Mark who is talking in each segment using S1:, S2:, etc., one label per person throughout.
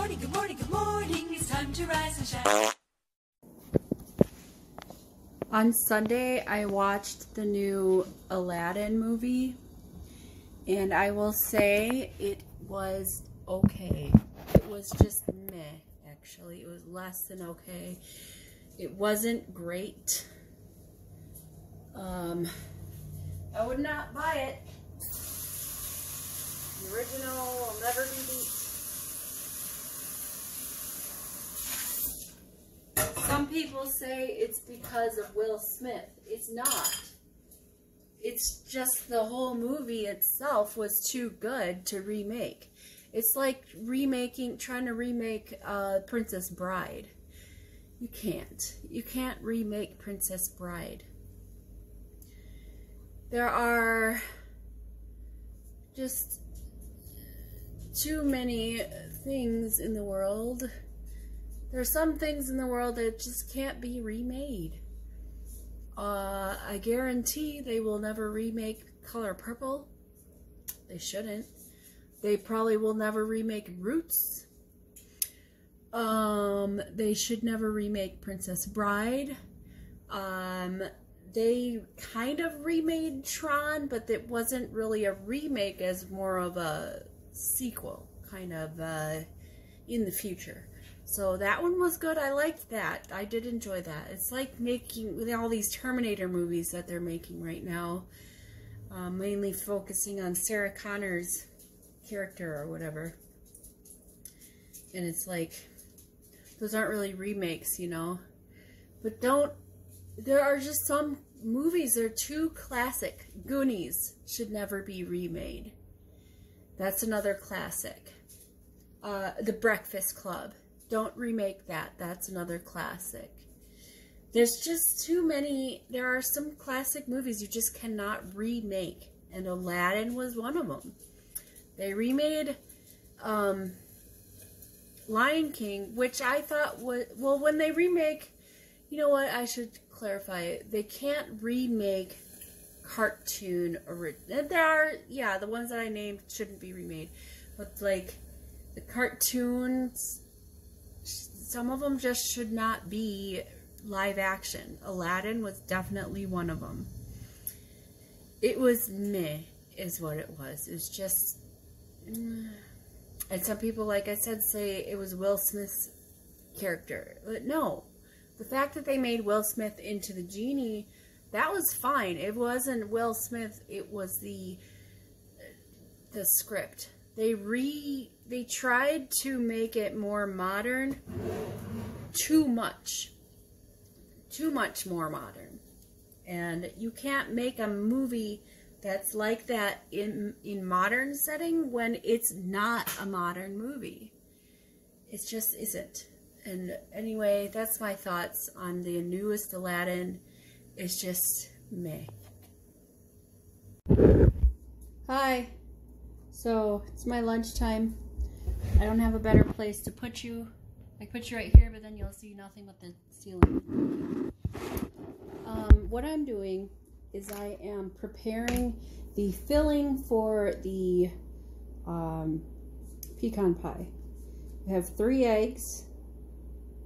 S1: morning, good morning, good morning. It's time to rise and shine.
S2: On Sunday, I watched the new Aladdin movie, and I will say it was okay. It was just meh, actually. It was less than okay. It wasn't great. I would not buy it. The original will never be beat. Some people say it's because of Will Smith. It's not. It's just the whole movie itself was too good to remake. It's like trying to remake Princess Bride. You can't. You can't remake Princess Bride. There are just too many things in the world. There are some things in the world that just can't be remade. I guarantee they will never remake Color Purple. They shouldn't. They probably will never remake Roots. They should never remake Princess Bride. They kind of remade Tron, but it wasn't really a remake, as more of a sequel, kind of in the future. So that one was good. I liked that. I did enjoy that. It's like making all these Terminator movies that they're making right now, mainly focusing on Sarah Connor's character or whatever. And it's like, those aren't really remakes, you know. But there are just some movies that are too classic. Goonies should never be remade. That's another classic. The Breakfast Club. Don't remake that. That's another classic. There's just too many. There are some classic movies you just cannot remake. And Aladdin was one of them. They remade Lion King, which I thought was... Well, when they remake... You know what? I should clarify it. They can't remake cartoon original. There are... Yeah, the ones that I named shouldn't be remade. But, like, the cartoons... Some of them just should not be live action. Aladdin was definitely one of them. It was meh, is what it was. It was just... And some people, like I said, say it was Will Smith's character. But no. The fact that they made Will Smith into the genie, that was fine. It wasn't Will Smith. It was the script. They tried to make it more modern. Too much more modern. And you can't make a movie that's like that in modern setting when it's not a modern movie. It just isn't. And anyway, that's my thoughts on the newest Aladdin. It's just meh. Hi. So, it's my lunchtime. I don't have a better place to put you. I put you right here, but then you'll see nothing but the ceiling. What I'm doing is I am preparing the filling for the pecan pie. I have 3 eggs.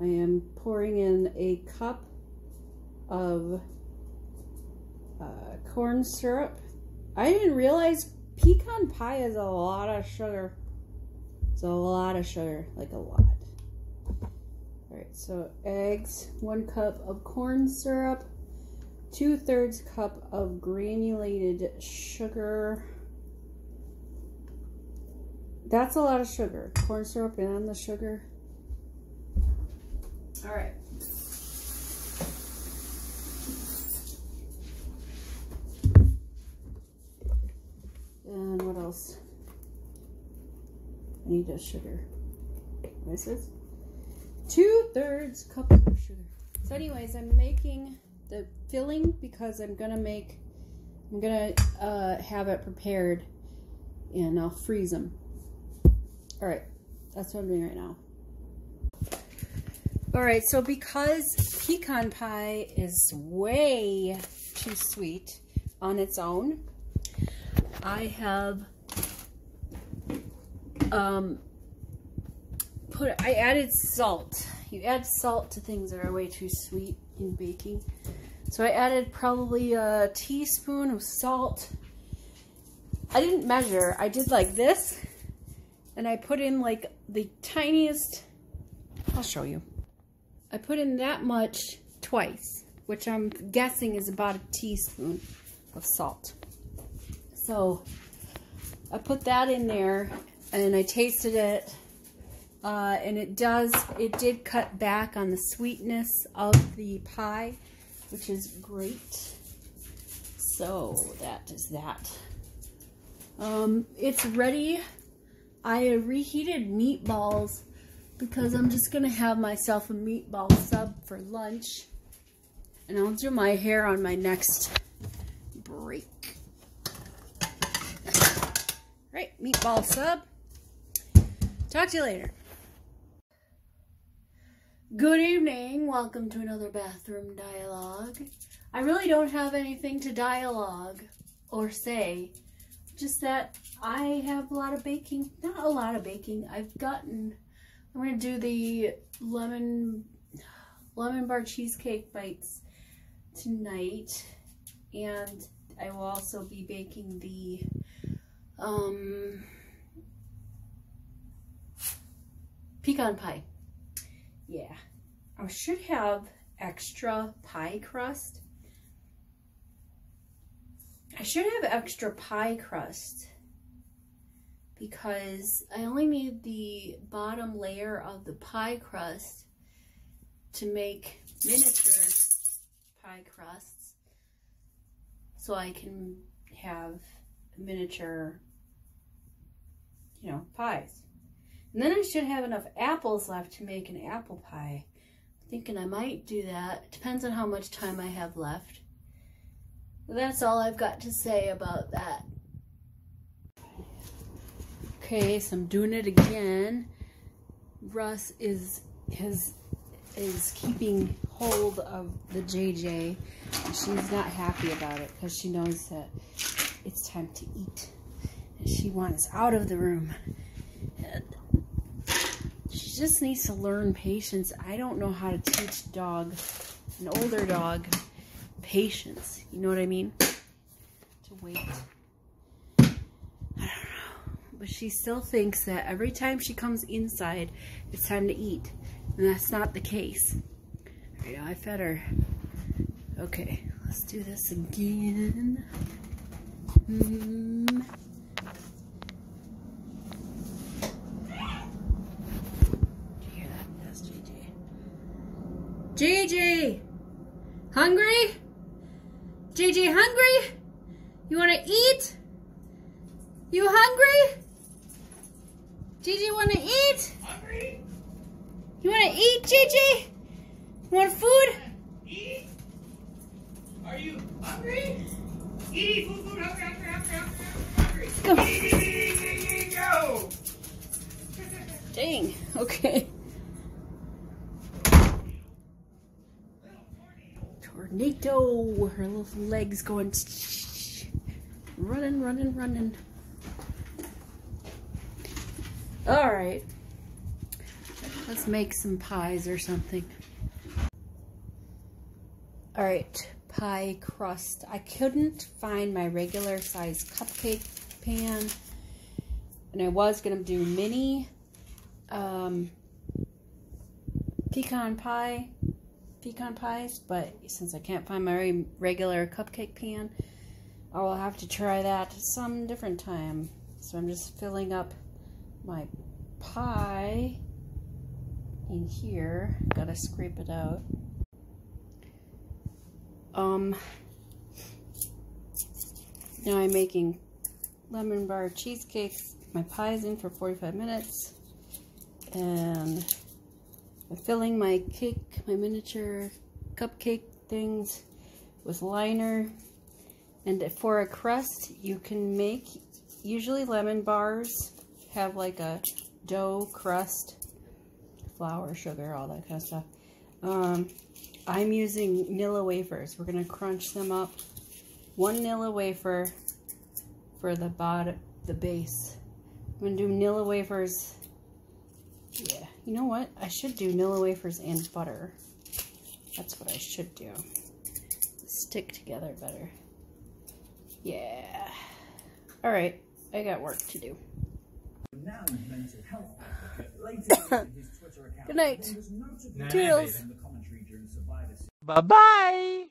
S2: I am pouring in a cup of corn syrup. I didn't realize pecan pie is a lot of sugar. It's a lot of sugar, like a lot. Alright, so eggs, 1 cup of corn syrup, 2/3 cup of granulated sugar. That's a lot of sugar. Corn syrup and the sugar. Alright. And what else? I need a sugar. What is this? 2/3 cup of sugar. So anyways, I'm making the filling because I'm gonna have it prepared and I'll freeze them. Alright, that's what I'm doing right now. Alright, so because pecan pie is way too sweet on its own, I have I added salt. You add salt to things that are way too sweet in baking. So I added probably a teaspoon of salt. I didn't measure. I did like this. And I put in like the tiniest, I'll show you. I put in that much twice, which I'm guessing is about a teaspoon of salt. So I put that in there and I tasted it. And it did cut back on the sweetness of the pie, which is great. So that is that. It's ready. I reheated meatballs because I'm just gonna have myself a meatball sub for lunch. And I'll do my hair on my next break. Right, meatball sub. Talk to you later. Good evening. Welcome to another bathroom dialogue. I really don't have anything to dialogue or say. Just that I have a lot of baking. Not a lot of baking. I'm going to do the lemon bar cheesecake bites tonight. And I will also be baking the pecan pie. Yeah. I should have extra pie crust. I should have extra pie crust because I only need the bottom layer of the pie crust to make miniature pie crusts so I can have miniature, you know, pies. And then I should have enough apples left to make an apple pie. I'm thinking I might do that. It depends on how much time I have left. That's all I've got to say about that. Okay, so I'm doing it again. Russ is keeping hold of the JJ, and she's not happy about it because she knows that it's time to eat, and she wants out of the room. And she just needs to learn patience. I don't know how to teach an older dog, patience. You know what I mean? To wait. I don't know. But she still thinks that every time she comes inside, it's time to eat. And that's not the case. Alright, I fed her. Okay, let's do this again. Do you hear that? That's JJ. JJ! Hungry? JJ hungry? You want to eat? You hungry? JJ want to eat?
S3: Hungry?
S2: You want to eat, JJ? You want food?
S3: Eat? Are you hungry? Eat, food, hungry.
S2: Go.
S3: Eat, go.
S2: Dang, okay. Tornado, her little legs going running. All right, let's make some pies or something. All right, pie crust. I couldn't find my regular size cupcake pan, and I was gonna do mini pecan pies, but since I can't find my regular cupcake pan, I will have to try that some different time. So I'm just filling up my pie in here. Gotta scrape it out. Now I'm making lemon bar cheesecakes. My pie's in for 45 minutes, and I'm filling my miniature cupcake things with liner. And for a crust, you can make, usually lemon bars have like a dough crust, flour, sugar, all that kind of stuff. I'm using Nilla wafers. We're gonna crunch them up. 1 Nilla wafer for the base. I'm gonna do Nilla wafers Yeah, you know what? I should do Nilla wafers and butter. That's what I should do. Stick together better. Yeah. Alright, I got work to do. Good night. Toodles.
S4: Bye-bye.